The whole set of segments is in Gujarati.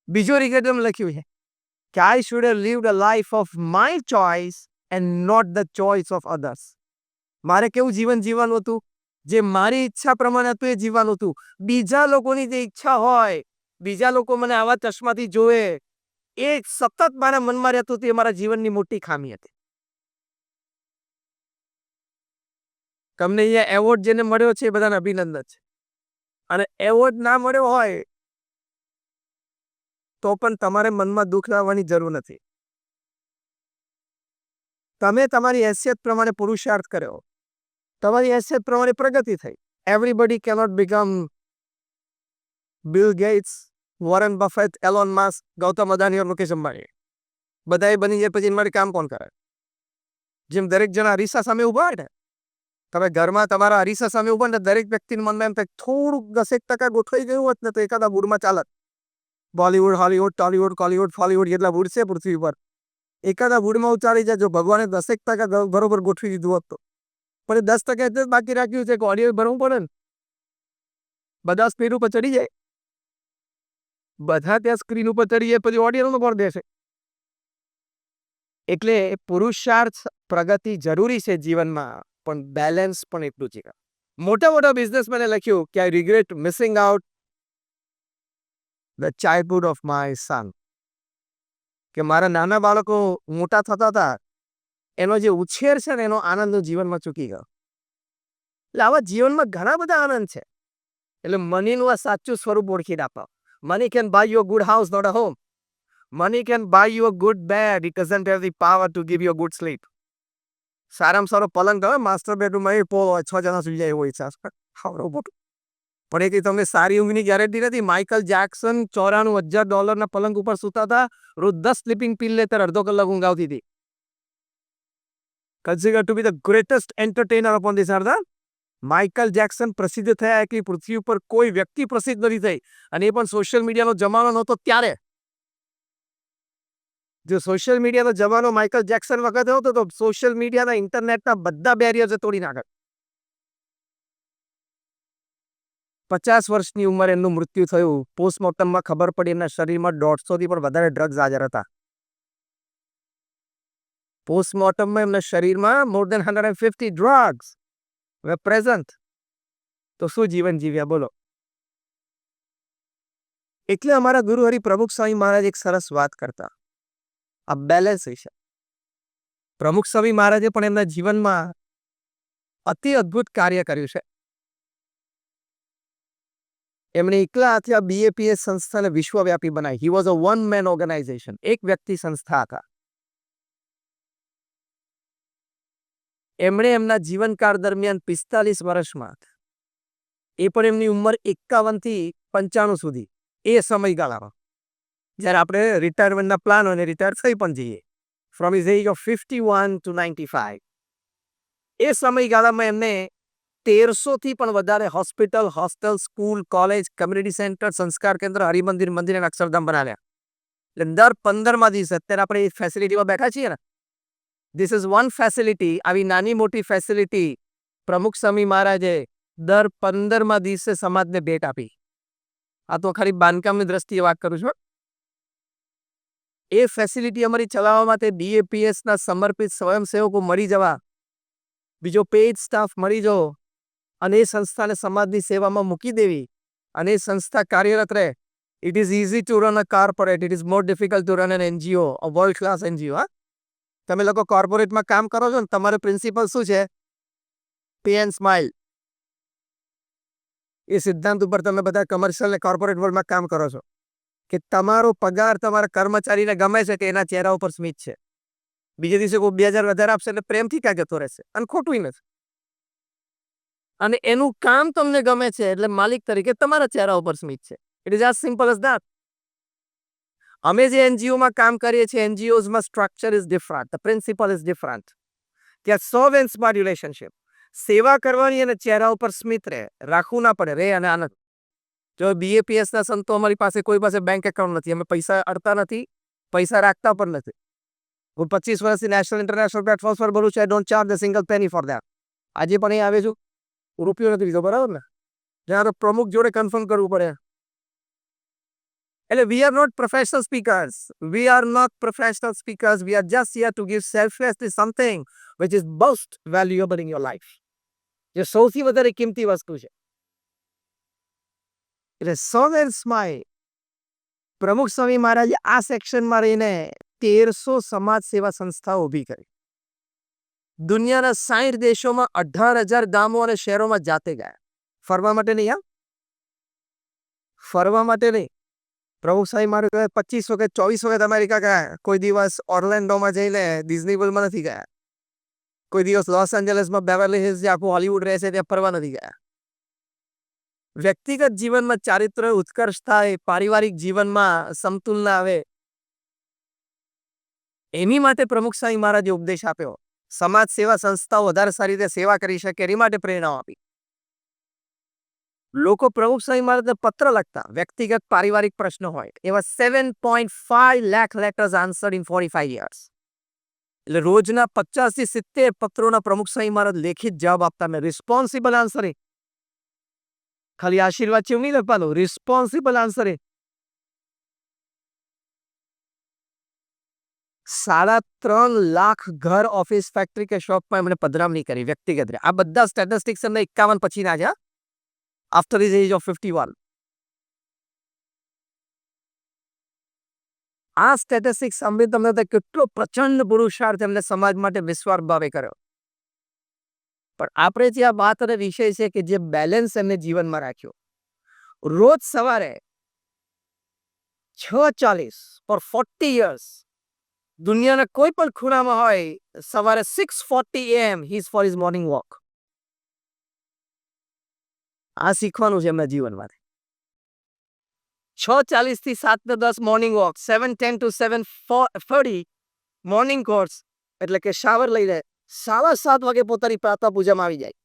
બીજો રિગ્રેટ એમ લખ્યું છે કે I should have lived a life of my choice and not the choice of others. મારે કેવું જીવન જીવવાનું હતું, જે મારી ઈચ્છા પ્રમાણે હતું એ જીવવાનું હતું. બીજા લોકોની જે ઈચ્છા હોય, બીજા લોકો મને આવા ચશ્માથી જોવે, એ સતત મારા મનમાં રહેતું, તે મારા જીવનની મોટી ખામી હતી. તમને અહીંયા એવોર્ડ જેને મળ્યો છે એ બધાને અભિનંદન છે. અને એવોર્ડ ના મળ્યો હોય તો પણ તમારે મનમાં દુઃખ લાવવાની જરૂર નથી. તમે તમારી હેસિયત પ્રમાણે પુરુષાર્થ કર્યો, તમારી હેસિયત પ્રમાણે પ્રગતિ થઈ. Everybody cannot become Bill Gates, Warren Buffett, Elon Musk, Gautam Adani और મુકેશ અંબાણી. બધાએ બની જાય પછી મારે કામ કોણ કરે? જેમ દરેક જણા અરીસા સામે ઉભા હોય ને, તમે ઘરમાં તમારા અરીસા સામે ઉભા ને દરેક વ્યક્તિના મનમાં એમ થાય થોડુંક 10% ગોઠવાઈ ગયું હોત ને તો એકાદા મૂડમાં ચાલત. બોલિવૂડ, હોલિવૂડ, ટોલિવૂડ, કોલિવૂડ, ફોલિવૂડ જેટલા મૂડ છે પૃથ્વી પર, એકાદા મૂડમાં ઉતારી જાય. જો ભગવાને 10% બરોબર ગોઠવી દીધું હોત તો. પણ એ 10% એટલે જ બાકી રાખ્યું છે કે ઓડિયો ભરવું પડે ને. બધા સ્પીડ ઉપર ચડી જાય, બધા ત્યાં સ્ક્રીન ઉપર ચડી જાય પછી ઓડિયન્સનો કોણ દેશે? એટલે પુરુષાર્થ, પ્રગતિ જરૂરી છે જીવનમાં, પણ બેલેન્સ પણ એટલું છે. મોટા મોટા બિઝનેસમેને લખ્યું કે I regret missing out the childhood of my son. કે મારા નાના બાળકો મોટા થતા હતા, એનો જે ઉછેર છે ને એનો આનંદ જીવનમાં ચૂકી ગયો. એટલે આવા જીવનમાં ઘણા બધા આનંદ છે. એટલે મનીનું આ સાચું સ્વરૂપ ઓળખી આપો. Money can buy you a good house, not a home. Money can buy you a good bed, it doesn't have the power to give you a good sleep. સારામાં સારો પલંગ ગયો માસ્ટર બેડરૂમમાં એ પોલ હોય, 6 જણા સુઈ જાય એવો ઈચ્છા પણ એ તમને સારી ઊંઘની ગેરંટી નથી. માઇકલ જેક્સન $94,000 પલંગ ઉપર સૂતા હતા, રોજ 10 સ્લીપિંગ પિલ લેતા, અડધો કલાક ઊંઘ આવતી હતી. Consider to be the greatest entertainer upon this earth. Michael Jackson પ્રસિદ્ધ થયા કે પૃથ્વી ઉપર કોઈ વ્યક્તિ પ્રસિદ્ધ નથી થઈ, અને એ પણ સોશિયલ મીડિયાનો જમાનો નહોતો ત્યારે. જો સોશિયલ મીડિયાનો જમાનો માઇકલ જેક્સન વખતે હોતો તો સોશિયલ મીડિયાના, ઇન્ટરનેટના બધા બેરિયર્સ તોડી નાખે. 50 વર્ષની ઉંમરે એમનું મૃત્યુ થયું. પોસ્ટમોર્ટમમાં ખબર પડી એમના શરીરમાં 150 થી પણ વધારે ડ્રગ્સ હાજર હતા. પોસ્ટમોર્ટમમાં એમના શરીરમાં મોર દેન 150 ડ્રગ્સ were present. તો શું જીવન જીવ્યા બોલો? એટલે અમારા ગુરુ હરિ પ્રમુખ સ્વામી મહારાજ એક સરસ વાત કરતા, આ બેલેન્સ વિશે. પ્રમુખ સ્વામી મહારાજે પણ એમના જીવનમાં અતિ અદ્ભુત કાર્ય કર્યું છે. એમણે એકલા હાથે આ BAPS સંસ્થાને વિશ્વવ્યાપી બનાવી. He was a one man organisation, એક વ્યક્તિ સંસ્થા હતા. એમણે એમના જીવનકાળ દરમિયાન 45 વર્ષમાં, એ પણ એમની ઉંમર 51 થી 95 સુધી, એ સમયગાળામાં જ્યારે આપણે રિટાયરમેન્ટના પ્લાન હોય ને રિટાયર થઈ પણ જઈએ, from his age of 51 to 95, એ સમયગાળામાં એમને 1300 થી પણ વધારે hospital, hostel, school, college, community centre, સંસ્કાર કેન્દ્ર, હરિમંદિર, મંદિર અને અક્ષરધામ બનાવ્યા. એટલે દર 15મા દિવસે અત્યારે આપણે એ ફેસિલિટીમાં બેઠા છીએ ને, ધીસ ઇઝ વન ફેસિલિટી. આવી નાની મોટી ફેસિલિટી પ્રમુખ સ્વામી મહારાજે દર 15મા દિવસે સમાજને ભેટ આપી. આ તો ખાલી બાંધકામની દ્રષ્ટિએ વાત કરું છું. એ ફેસિલિટી અમારી ચલાવવા માટે BAPSના સમર્પિત સ્વયંસેવકો મળી જવા, બીજો પેઇડ સ્ટાફ મળી જવો, અને એ સંસ્થાને સમાજની સેવામાં મૂકી દેવી, અને એ સંસ્થા કાર્યરત રહે. It is easy to run a corporate, it is more difficult to run an NGO, a world class NGO. હા, તમે લોકો કોર્પોરેટમાં કામ કરો છો ને, તમારો પ્રિન્સિપલ શું છે? Pay and smile. એ સિદ્ધાંત ઉપર તમે બધા કમર્શિયલ ને કોર્પોરેટ વર્લ્ડમાં કામ કરો છો કે તમારો પગાર તમારા કર્મચારીને ગમે છે કે એના ચહેરા ઉપર સ્મિત છે. બીજે દિવસે કોઈ 2000 વધારે આપશે એટલે પ્રેમથી ક્યાં જતો રહેશે, અને ખોટું નથી. અને એનું કામ તમને ગમે છે એટલે માલિક તરીકે તમારા ચહેરા ઉપર સ્મિત છે. It is as simple as that. અમે જે NGOમાં કામ કરીએ છીએ, NGOsમાં structure is different, the principle is different. ત્યાં સર્વેન્ટ્સમાં રિલેશનશિપ, સેવા કરવાની અને ચહેરા ઉપર સ્મિત રહે, રાખવું ના પડે, રે અને આનંદ. જો BAPSના સંતો, અમારી પાસે કોઈ પાસે બેંક એકાઉન્ટ નથી, અમે પૈસા અડતા નથી, પૈસા રાખતા પણ નથી. હું 25 વર્ષથી નેશનલ ઇન્ટરનેશનલ પ્લેટફોર્મ્સ પર બોલું છું. I don't charge a single penny for that. આજે પણ અહીં આવે છું, રૂપિયો નથી લીધો, બરાબર ને? જ્યારે પ્રમુખ જોડે કન્ફર્મ કરવું પડે. એટલે we are not professional speakers. We are not professional speakers. We are just here to give selflessly something which is most valuable in your life. જે સૌથી વધારે કિંમતી વસ્તુ છે. એટલે સોવેલ્સમાં પ્રમુખ સ્વામી મહારાજે આ સેક્શનમાં રહીને 1300 સમાજ સેવા સંસ્થાઓ ઊભી કરી. દુનિયાના 60 દેશોમાં 18,000 ગામો અને શહેરોમાં જાતે ગયા. ફરવા માટે નહીં, ફરવા માટે નહીં. પ્રમુખ સ્વામી મહારાજ 25 વખત 24 વખત અમેરિકા ગયા. કોઈ દિવસ ઓર્લેન્ડોમાં જઈને ડિઝની વર્લ્ડમાં નથી ગયા. કોઈ દિવસ લોસ એન્જલસમાં બેવરલી હિલ્સ જે આખું હોલિવૂડ રહે છે ત્યાં ફરવા નથી ગયા. વ્યક્તિગત જીવનમાં ચારિત્ર ઉત્કર્ષ થાય, પારિવારિક જીવનમાં સમતુલના આવે, એની માટે પ્રમુખ સ્વામી મહારાજે ઉપદેશ આપ્યો. સમાજ સેવા સંસ્થાઓ વધારે સારી રીતે સેવા કરી શકે એની માટે પ્રેરણા આપી. લોકો પ્રમુખ સ્વામી મહારાજને પત્ર લખતા, વ્યક્તિગત પારિવારિક પ્રશ્નો હોય એવા 7.5 lakh letters answered in 45 years. એટલે રોજના 50 થી 70 પત્રોના પ્રમુખ સ્વામી મહારાજ લેખિત જવાબ આપતા. મેં રિસ્પોન્સિબલ આન્સરિંગ, ખાલી આશીર્વાદ છે એવું નહીં લખવાનું, રિસ્પોન્સિબલ આન્સરિંગ. 3.5 લાખ ઘર, ઓફિસ, ફેક્ટરી કે શોપમાં એમણે પધરામણી કરી વ્યક્તિગત. આ બધા સ્ટેટિસ્ટિક્સ એમને 51 પછીના છે, આફ્ટર હિઝ એજ ઓફ 51. આ સ્ટેટિસ્ટિક્સ સાંભળી તમને કેટલો પ્રચંડ પુરુષાર્થ એમને સમાજ માટે વિશ્વાસ ભાવે કર્યો. પણ આપણે જે આ વાત અને વિષય છે કે જે બેલેન્સ એમને જીવનમાં રાખ્યો. રોજ સવારે 6:40 ફોર 40 years, દુનિયાના કોઈ પણ ખૂણામાં હોય, સવારે 6:40 AM he is for his morning walk. આ શીખવાનું છે એમના જીવનમાં. 6:40 થી 7:10 morning walk, 7:10 to 7:30 morning course, એટલે કે શાવર લઈ લે, 7:30 વાગે પોતાની પ્રાતઃ પૂજામાં આવી જાય.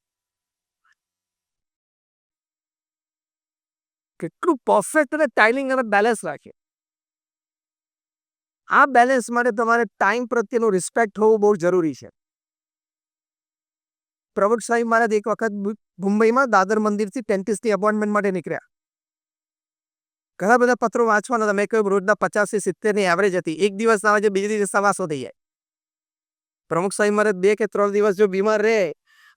કેટલું પરફેક્ટ અને ટાઈમિંગ અને બેલેન્સ રાખે. આ બેલેન્સ માટે તમારે ટાઈમ પ્રત્યેનું રિસ્પેક્ટ હોવું બહુ જરૂરી છે. પ્રમુખ સ્વામી મહારાજ એક વખત મુંબઈમાં દાદર મંદિરથી ડેન્ટિસ્ટની અપોઇન્ટમેન્ટ માટે નીકળ્યા. ઘણા બધા પત્રો વાંચવાના હતા. મેં કહ્યું રોજના 50 થી 70 એવરેજ હતી. એક દિવસ ના વાંચે, બીજે દિવસ 125 થઈ જાય. પ્રમુખ સ્વામી મહારાજ 2 કે 3 દિવસ જો બીમાર રહે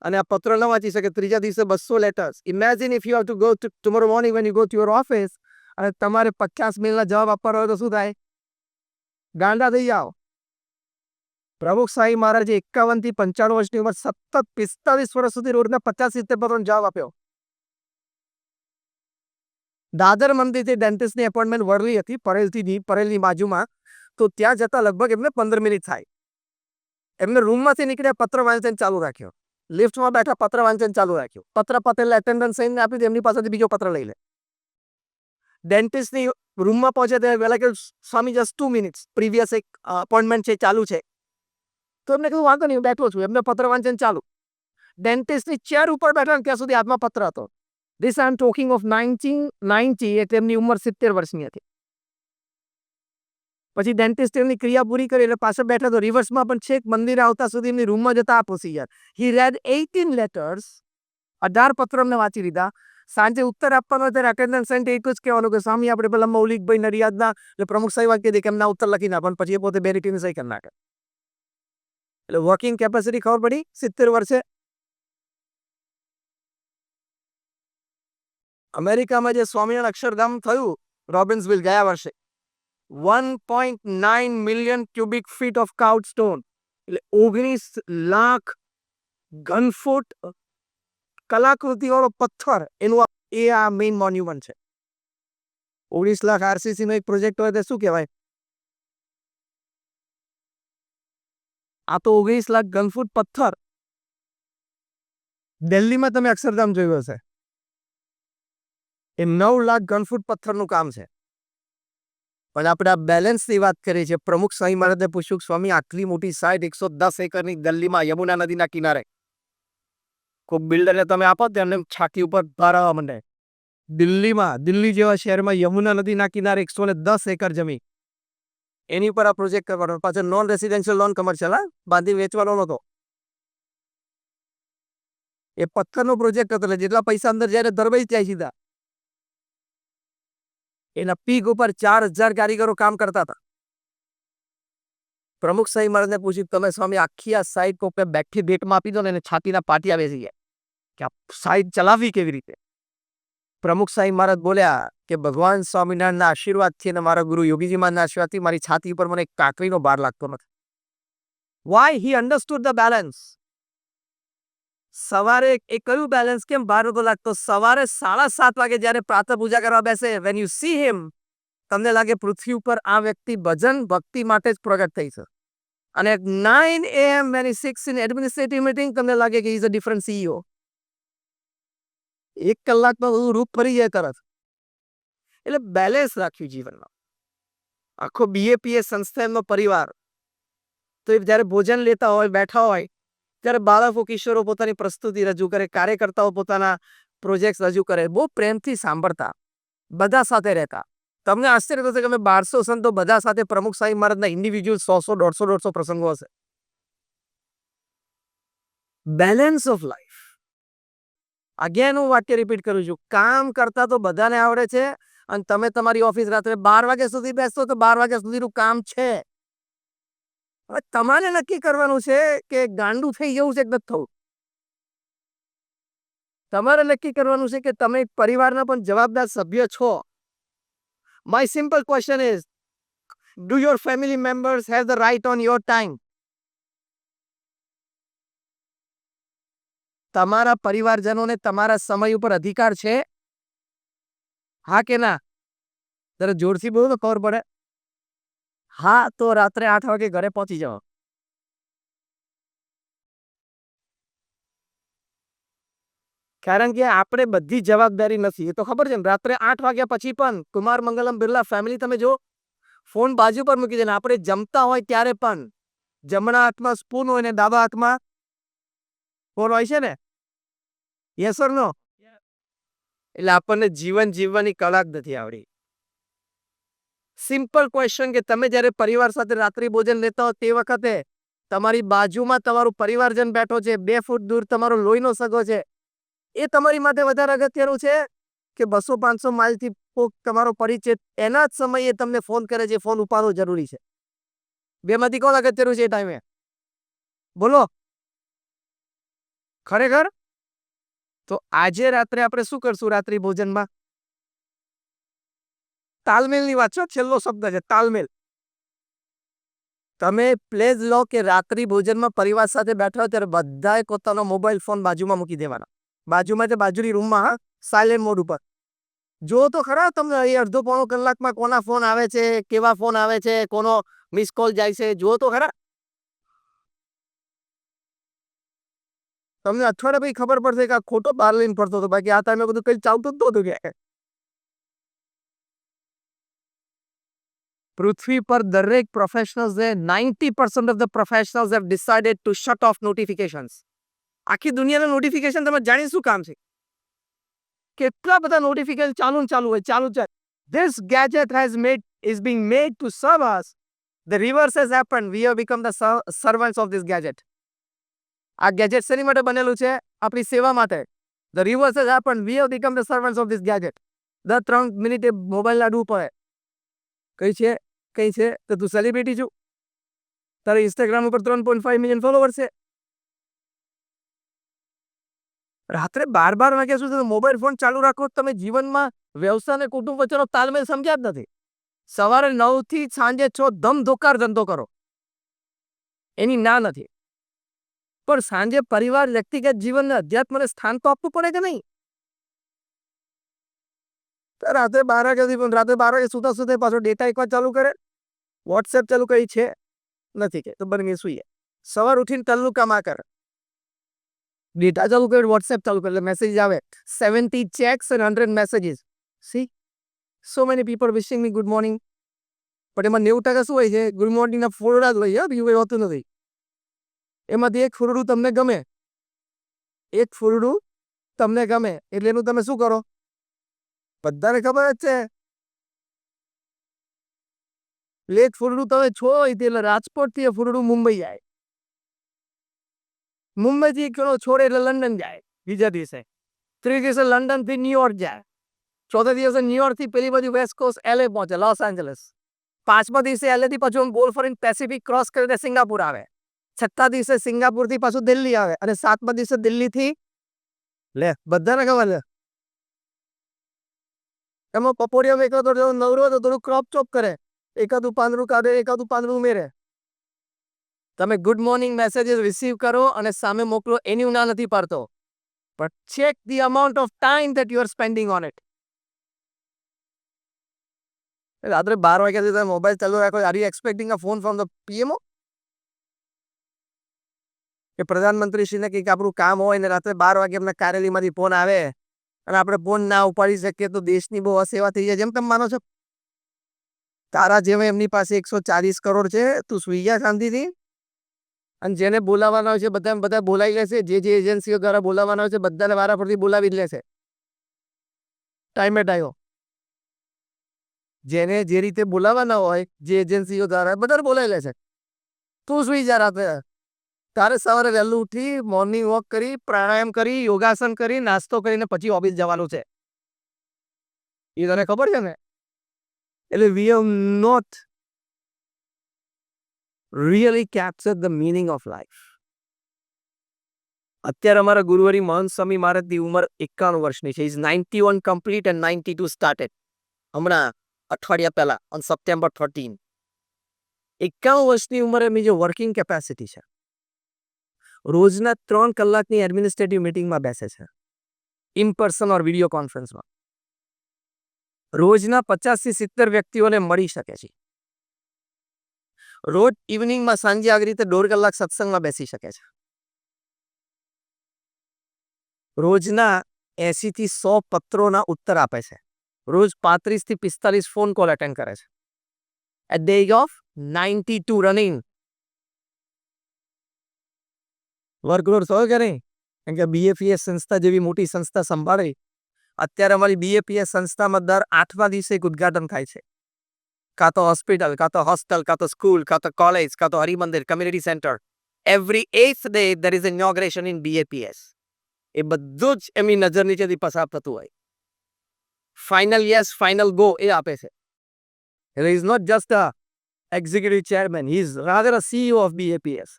અને આ પત્ર ન વાંચી શકે, ત્રીજા દિવસે 200 letters. Imagine if you have to go tomorrow morning when you go to your office અને તમારે 50 મેલના જવાબ આપવાનો હોય તો શું થાય? ગાંડા થઈ જાઓ. પ્રમુખ સ્વામી મહારાજે 51 થી 95 વર્ષની ઉંમર સતત 45 વર્ષ સુધી રોજના 50-70 પત્રોનો જવાબ આપ્યો. દાદર મંદિરથી ડેન્ટિસ્ટની એપોઇન્ટમેન્ટ વરલી હતી, પરેલની બાજુમાં. તો ત્યાં જતા લગભગ એમને 15 મિનિટ થાય. એમને રૂમમાંથી નીકળ્યા, પત્ર વાંચન ચાલુ રાખ્યો. લિફ્ટમાં બેઠા, પત્ર વાંચન ચાલુ રાખ્યું. પત્ર પતેલ એટેન્ડન્સ સાઈન આપી, એમની પાસેથી બીજો પત્ર લઈ લે. ડેન્ટિસ્ટની રૂમમાં પહોંચે ત્યારે વહેલા કે સ્વામી જસ્ટ 2 મિનિટ્સ, પ્રીવિયસ એક અપોઇન્ટમેન્ટ છે ચાલુ છે. તો એમને કહ્યું વાંધો નહીં, બેઠો છું. એમને પત્ર વાંચન ચાલુ. ડેન્ટિસ્ટની ચેર ઉપર બેઠા ત્યાં સુધી હાથમાં પત્ર હતો. This I am talking of 1990, એટલે એમની ઉંમર 70 વર્ષની હતી. પછી ડેન્ટિસ્ટ એમની ક્રિયા પૂરી કરી એટલે પાછળ બેઠા. તો રિવર્સમાં પણ છેક મંદિરે આવતા સુધી એમની રૂમમાં જતા આ પ્રોસિજર. હી રેડ 18 લેટર્સ, 18 પત્રો એમને વાંચી લીધા. સાંજે ઉત્તર આપવાનો ત્યારે અટેન્ડન્સ સાઈન એટલું જ કહેવાનું કે સ્વામી આપણે પેલા મૌલિકભાઈ નડિયાદના, એટલે પ્રમુખ સાહેબ કહી દે કે એમના ઉત્તર લખી ના, પણ પછી એ પોતે બેરીટીની સહી કરી નાખે. એટલે વર્કિંગ કેપેસિટી ખબર પડી 70 વર્ષે. અમેરિકામાં જે સ્વામિનારાયણ અક્ષરધામ થયું રોબિન્સવિલ ગયા વર્ષે, 1.9 million cubic feet of cut stone, એટલે 19 લાખ ઘનફૂટ કલાકૃતિવાળો પથ્થર, એનું એ આ મેઇન મોન્યુમેન્ટ છે. 19 લાખ આરસીસી નો એક પ્રોજેક્ટ હોય તો શું કહેવાય? આ તો 19 લાખ ઘનફૂટ પથ્થર. દિલ્હીમાં તમે અક્ષરધામ જોયું હશે, એ 9 લાખ ઘનફૂટ પથ્થરનું કામ છે. પણ આપણે આ બેલેન્સની વાત કરીએ છીએ. પ્રમુખ સ્વામી મહારાજે પૂછ્યું, સ્વામી આટલી મોટી સાઇટ 110 એકરની દિલ્હીમાં યમુના નદીના કિનારે, કોઈ બિલ્ડરને તમે આપો તો એમને છાતી ઉપર ભરાવા માંડે. દિલ્હીમાં, દિલ્હી જેવા શહેરમાં યમુના નદીના કિનારે 110 એકર જમીન, એની પર આ પ્રોજેક્ટ કરવાનો. પાછળ નોન રેસિડેન્શિયલ, નોન કમર્શિયલ, બાંધી વેચવાનો નહોતો. એ પથ્થરનો પ્રોજેક્ટ હતો, એટલે જેટલા પૈસા અંદર જાય ધરબાઈ જાય સીધા. એના પીક ઉપર 4000 કારીગરો કામ કરતા હતા. પ્રમુખ શાહી મહારાજને પૂછ્યું, તમે સ્વામી આખી આ સાઈડ કોપે બેઠી ભેટમાં આપી દો ને એને છાતીના પાટિયા બેસી ગયા કે આ સાઈડ ચલાવવી કેવી રીતે. પ્રમુખ શાહી મહારાજ બોલ્યા કે ભગવાન સ્વામિનારાયણના આશીર્વાદથી અને મારા ગુરુ યોગીજી મહારાજના આશીર્વાદથી મારી છાતી ઉપર મને એક કાંકરીનો ભાર લાગતો નથી. Y he understood the balance. સવારે એ કયું બેલેન્સ કેમ ભાર નતો લાગતો? સવારે 7:30 વાગે જ્યારે પ્રાતઃ પૂજા કરવા બેસે, વેન યુ સી હિમ, તમને લાગે પૃથ્વી ઉપર આ વ્યક્તિ ભજન ભક્તિ માટે જ પ્રગટ થઈ છે. અને 9 AM when he sits in administrative meeting, તમને લાગે કે he is a different CEO. 1 કલાકમાં બધું રૂપ ફરી જાય તરત. એટલે બેલેન્સ રાખ્યું જીવનમાં. આખો BAPS સંસ્થા એમનો પરિવાર. તો એ જ્યારે ભોજન લેતા હોય, બેઠા હોય, ત્યારે બાળકો કિશોરો પોતાની પ્રસ્તુતિ રજૂ કરે, કાર્યકર્તાઓ પોતાના પ્રોજેક્ટ રજૂ કરે, બહુ પ્રેમથી સાંભળતા, બધા સાથે રહેતા. તમને આશ્ચર્ય થશે કે અમે 1200 સંતો બધા સાથે પ્રમુખ શાહી મહારાજના ઇન્ડિવિજ્યુઅલ 100 150 પ્રસંગો હશે. Balance of life. અગેન હું વાક્ય રિપીટ કરું છું, કામ કરતા તો બધાને આવડે છે અને તમે તમારી ઓફિસ રાત્રે 12 વાગ્યા સુધી બેસતો તો 12 વાગ્યા સુધીનું કામ છે. હવે તમારે નક્કી કરવાનું છે કે ગાંડું થઈ જવું છે કે નથી થવું. તમારે નક્કી કરવાનું છે કે તમે પરિવારના પણ જવાબદાર સભ્ય છો. My simple question is, do your family members have the right on your time? તમારા પરિવારજનોને તમારા સમય ઉપર અધિકાર છે? હા કે ના? જરા જોરથી બોલો તો ખબર પડે. હા તો રાત્રે 8 વાગે ઘરે પહોંચી જાઓ. કારણ કે આપણે બધી જવાબદારી નથી, એ તો ખબર છે ને. રાત્રે 8 વાગ્યા પછી પણ કુમાર મંગલમ બિરલા ફેમિલી તમે જો, ફોન બાજુ પર મૂકી દે. આપણે જમતા હોય ત્યારે પણ જમણા હાથમાં સ્પૂન હોય ને ડાબા હાથમાં ફોન હોય છે ને. યસ ઓર નો? એટલે આપણને જીવન જીવવાની કળા જ નથી આવડી. સિમ્પલ ક્વેશ્ચન કે તમે જ્યારે પરિવાર સાથે રાત્રિ ભોજન લેતા હો તે વખતે તમારી બાજુમાં તમારું પરિવારજન બેઠો છે, 2 ફૂટ દૂર તમારો લોહીનો સગો છે, એ તમારી માટે વધારે અગત્યનું છે કે 200-500 માઇલથી તમારો પરિચય એના જ સમયે તમને ફોન કરે છે, ફોન ઉપાડવો જરૂરી છે? બેમાંથી કોણ અગત્યનું છે એ ટાઈમે? બોલો ખરેખર. તો આજે રાત્રે આપણે શું કરશું રાત્રિ ભોજનમાં? તાલમેલની વાત છે. છેલ્લો શબ્દ છે તાલમેલ. તમે પ્લેજ લો કે રાત્રિ ભોજનમાં પરિવાર સાથે બેઠા હોય ત્યારે બધાએ પોતાનો મોબાઈલ ફોન બાજુમાં મૂકી દેવાના. બાજુમાં એટલે બાજુની રૂમમાં, હા, સાયલેન્ટ મોડ ઉપર. જો તો ખરા તમને એ અડધો પોણો કલાકમાં કોના ફોન આવે છે, કેવા ફોન આવે છે, કોનો મિસ કોલ જાય છે, જો તો ખરા. તમને અઠવાડિયા પછી ખબર પડશે કે આ ખોટો બહાર લઈને ફરતો હતો, બાકી આ ટાઈમે બધું કઈ ચાલતું જ નહોતું કે. પૃથ્વી પર દરેક professionals 90% of the professionals have decided to shut off notifications. આખી દુનિયાના નોટિફિકેશન તમે જાણી શું કામ છે? કેટલા બધા નોટિફિકેશન ચાલુ હોય. This gadget is being made to serve us. The reverse has happened. We have become the servants of this gadget. આ ગેજેટ શેની માટે બનેલું છે? આપણી સેવા માટે. The reverse has happened. We have become the servants of this gadget. દર 3 મિનિટે મોબાઈલ લાડવું પડે. કઈ છે તો તું સેલિબ્રિટી છું, તારે ઇન્સ્ટાગ્રામ ઉપર 3.5 મિલિયન ફોલોવર છે. રાત્રે 12 વાગ્યા સુધી મોબાઈલ ફોન ચાલુ રાખો, તમે જીવનમાં વ્યવસાય અને કુટુંબ વચ્ચેનો તાલમેલ સમજ્યા જ નથી. સવારે 9 થી સાંજે 6 ધમધોકાર ધંધો કરો, એની ના નથી, પણ સાંજે પરિવાર, વ્યક્તિગત જીવનને, અધ્યાત્મને સ્થાન તો આપવું પડે કે નહીં? રાત્રે 12 વાગ્યા સુધી, પણ રાત્રે 12 વાગે સુતા સુતા પાછો ડેટા એકવાર ચાલુ કરે, વોટ્સએપ ચાલુ કરી છે નથી કે તો બની સુઈએ. સવાર ઉઠીને તલ્લું કામા કરે, ડેટા ચાલુ કરે, વોટ્સએપ ચાલુ કરે, મેસેજ આવે 70 checks and 100 messages. See so many people wishing me good morning. પણ એમાં 90% શું હોય છે? ગુડ મોર્નિંગના ફોરડા જ હોય, બીજું કંઈ હોતું નથી. એમાંથી એક ફોરડું તમને ગમે, એટલે એનું તમે શું કરો? બધાને ખબર જ છે. એક ફૂરડું તમે છો એટલે રાજકોટથી એ ફૂરડું મુંબઈ જાય, મુંબઈથી છોડે એટલે લંડન જાય, બીજા દિવસે 3 દિવસે લંડનથી ન્યુયોર્ક જાય, ચોથા દિવસે ન્યુયોર્કથી પેલી બાજુ વેસ્ટ કોસ્ટ LA પહોંચે, લોસ એન્જલસ. પાંચમા દિવસે LA થી પાછું ગોલ ફરીને પેસિફિક ક્રોસ કરીને સિંગાપુર આવે. છઠ્ઠા દિવસે સિંગાપુરથી પાછું દિલ્હી આવે અને સાતમા દિવસે દિલ્હીથી લે બધાને ખબર છે એમાં પપોડિયામાં એકાદો નવરો તો થોડું ક્રોપ ચોપ કરે, એકાદું પાંદડું કાઢે, એકાદું પાંદડું ઉમેરે. તમે ગુડ મોર્નિંગ મેસેજીસ રિસીવ કરો અને સામે મોકલો એની હું ના નથી પાડતો, but check the amount of time that you are spending on it. રાત્રે 12 વાગ્યાથી તમે મોબાઈલ ચાલુ રાખો, are you expecting a phone from the PMO? કે પ્રધાનમંત્રીશ્રીને કંઈક આપણું કામ હોય ને રાત્રે 12 વાગે એમના કાર્યાલયમાંથી ફોન આવે અને આપણે ફોન ના ઉપાડી શકીએ તો દેશની બહુ અસેવા થઈ જાય જેમ તમે માનો છો? તારા જેવા એમની પાસે 140 કરોડ છે, તું સુઈ જા શાંતિથી. અને જેને બોલાવાના હોય છે બધા બોલાવી લેશે, જે એજન્સીઓ દ્વારા બોલાવાના હોય છે બધાને વારા પરથી બોલાવી જ લેશે ટાઈમે ટાઈમ. જેને જે રીતે બોલાવાના હોય જે એજન્સીઓ દ્વારા બધાને બોલાવી લેશે. તું સુઈ જા રાત્રે. તારે સવારે વહેલું ઉઠી મોર્નિંગ વોક કરી, પ્રાણાયામ કરી, યોગાસન કરી, નાસ્તો કરીને પછી ઓફિસ જવાનું છે. એ તને ખબર છે ને? એટલે we have not really captured the meaning of life. અત્યારે અમારા ગુરુવારી મહંત સ્વામી મહારાજની ઉંમર 51 વર્ષની છે. Is 91 complete and 92 started. હમણાં અઠવાડિયા પહેલા ઓન સપ્ટેમ્બર 13. 51 વર્ષની ઉંમરે એમની જે વર્કિંગ કેપેસિટી છે, રોજના 3 કલાકની એડમિનિસ્ટ્રેટિવ મિટિંગમાં બેસે છે, ઇન પર્સન ઓર વિડીયો કોન્ફરન્સમાં. રોજના 50 થી 70 વ્યક્તિઓને મળી શકે છે. રોજ ઇવનિંગમાં સાંજે આવી રીતે 1.5 કલાક સત્સંગમાં બેસી શકે છે. રોજના 80 થી 100 પત્રોના ઉત્તર આપે છે. રોજ 35 થી 45 ફોન કોલ અટેન્ડ કરે છે. At the age of 92 running. Workload થયો કે નહીં? કેમ કે BAPS સંસ્થા જેવી મોટી સંસ્થા સંભાળી. અત્યારે અમારી BAPS સંસ્થામાં દર 8મા દિવસે એક ઉદ્ઘાટન થાય છે. કાં તો હોસ્પિટલ, કાં તો હોસ્ટેલ, કાં તો સ્કૂલ, કાં તો કોલેજ, કાં તો Harimandir, community centre. Every 8th day there is inauguration in BAPS. એ બધું જ એમની નજર નીચેથી પસાર થતું હોય. ફાઇનલ યસ, ફાઇનલ ગો એ આપે છે. He is not just a executive chairman, he is rather a CEO of BAPS.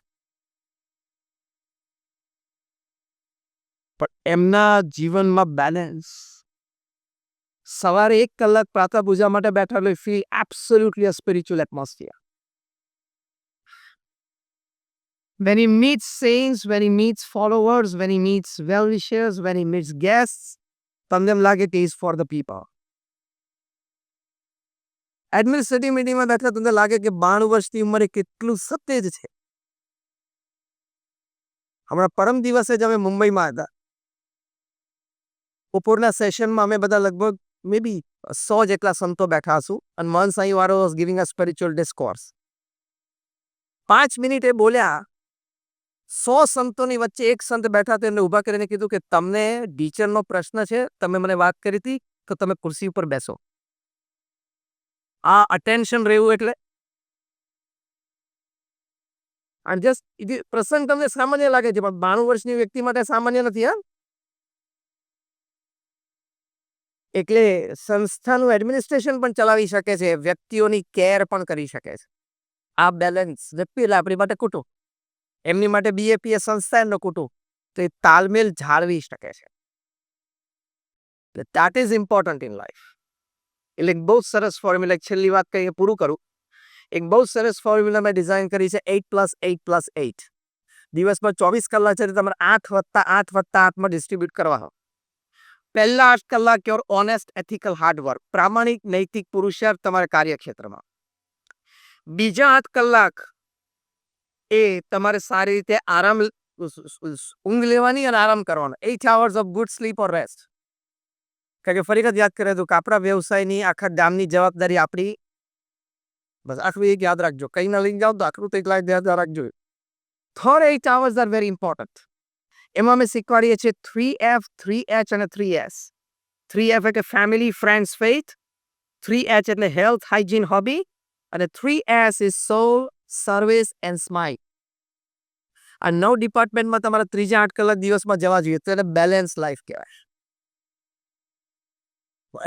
પણ એમના જીવનમાં બેલેન્સ. સવારે 1 કલાક પ્રાતઃ પૂજા માટે બેઠા એટલે feel absolutely a spiritual atmosphere. When he meets saints, when he meets followers, when he meets well-wishers, when he meets guests, તમને એમ લાગે કે is for the people. Administrative મિટિંગમાં બેઠા તમને લાગે કે 92 વર્ષની ઉંમરે કેટલું સતેજ છે. હમણાં પરમ દિવસે જ અમે મુંબઈમાં હતા. બપોરના સેશનમાં અમે બધા લગભગ મે બી 100 જેટલા સંતો બેઠા હશું અને મહંત સાંઈ વાળો was giving a spiritual discourse. 5 minute એ બોલ્યા. 100 સંતોની વચ્ચે એક સંત બેઠા તો એમને ઊભા કરીને કીધું કે તમને ટીચરનો પ્રશ્ન છે, તમે મને વાત કરી હતી તો તમે ખુરશી ઉપર બેસો. આ અટેન્શન રહેવું એટલે જસ્ટ પ્રસંગ તમને સામાન્ય લાગે છે પણ 92 વર્ષની વ્યક્તિ માટે સામાન્ય નથી. હા, એટલે સંસ્થાનું એડમિનિસ્ટ્રેશન પણ ચલાવી શકે છે, વ્યક્તિઓની કેર પણ કરી શકે છે. આ બેલેન્સ વ્યક્તિ એટલે આપણી માટે કુટુંબ, એમની માટે BAPS સંસ્થા એમનો કુટુંબ, તો એ તાલમેલ જાળવી શકે છે. That is important in life. એટલે એક બહુ સરસ ફોર્મ્યુલા, છેલ્લી વાત કહીને પૂરું કરું. એક બહુ સરસ ફોર્મ્યુલા મેં ડિઝાઇન કરી છે, 8+8+8. દિવસમાં 24 કલાક છે તમારે 8+8+8માં ડિસ્ટ્રીબ્યુટ કરવાનો. પહેલા 8 કલાક યોર ઓનેસ્ટ એથિકલ હાર્ડવર્ક, પ્રામાણિક નૈતિક પુરુષાર્થ તમારા કાર્યક્ષેત્રમાં. બીજા 8 કલાક એ તમારે સારી રીતે આરામ, ઊંઘ લેવાની અને આરામ કરવાનો. 8 hours of good sleep or rest. કારણ કે ફરી વખત યાદ કરે તો આપણા વ્યવસાયની આખા ગામની જવાબદારી આપણી. બસ આટલું એક યાદ રાખજો. કંઈ ના લઈને જાઓ તો આટલું તો એકલા યાદ રાખજો. Third 8 hours are very important. એમાં અમે શીખવાડીએ છીએ 3F, 3H અને 3S. 3F એટલે ફેમિલી, ફ્રેન્ડ્સ, ફેથ. 3H એટલે હેલ્થ, હાઇજીન, હોબી. અને 3S is soul, service and smile. આ 9 ડિપાર્ટમેન્ટમાં તમારા ત્રીજા 8 કલાક દિવસમાં જવા જોઈએ તો એને બેલેન્સ લાઈફ કહેવાય.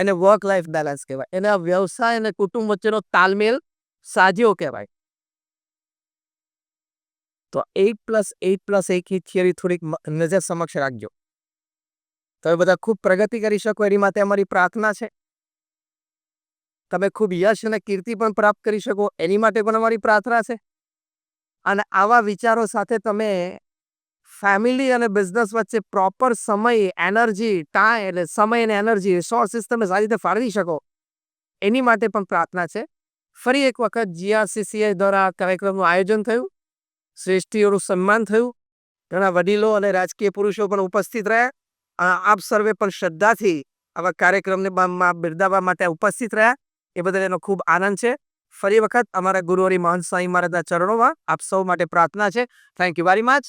એને વર્ક લાઈફ બેલેન્સ કહેવાય. એને આ વ્યવસાય અને કુટુંબ વચ્ચેનો તાલમેલ સાધ્યો કહેવાય. તો 8+8+1 ની થિયરી થોડીક નજર સમક્ષ રાખજો. તમે બધા ખૂબ પ્રગતિ કરી શકો એની માટે અમારી પ્રાર્થના છે. તમે ખૂબ યશ અને કીર્તિ પણ પ્રાપ્ત કરી શકો એની માટે પણ અમારી પ્રાર્થના છે. અને આવા વિચારો સાથે તમે ફેમિલી અને બિઝનેસ વચ્ચે પ્રોપર સમય, એનર્જી, ટાઈમ એટલે સમય અને એનર્જી રિસોર્સિસ તમે સારી રીતે ફાળવી શકો એની માટે પણ પ્રાર્થના છે. ફરી એક વખત જીઆરસીસીઆઈ દ્વારા કાર્યક્રમનું આયોજન થયું. શ્રેષ્ઠીઓનું સન્માન થયું. ઘણા વડીલો અને રાજકીય પુરુષો પણ ઉપસ્થિત રહ્યા. આપ સર્વે પણ શ્રદ્ધાથી આવા કાર્યક્રમને બિરદાવવા માટે ઉપસ્થિત રહ્યા. એ બદલ એનો ખૂબ આનંદ છે. ફરી વખત અમારા ગુરુવરી મહંત સ્વામી મહારાજના ચરણોમાં આપ સૌ માટે પ્રાર્થના છે. Thank you very much.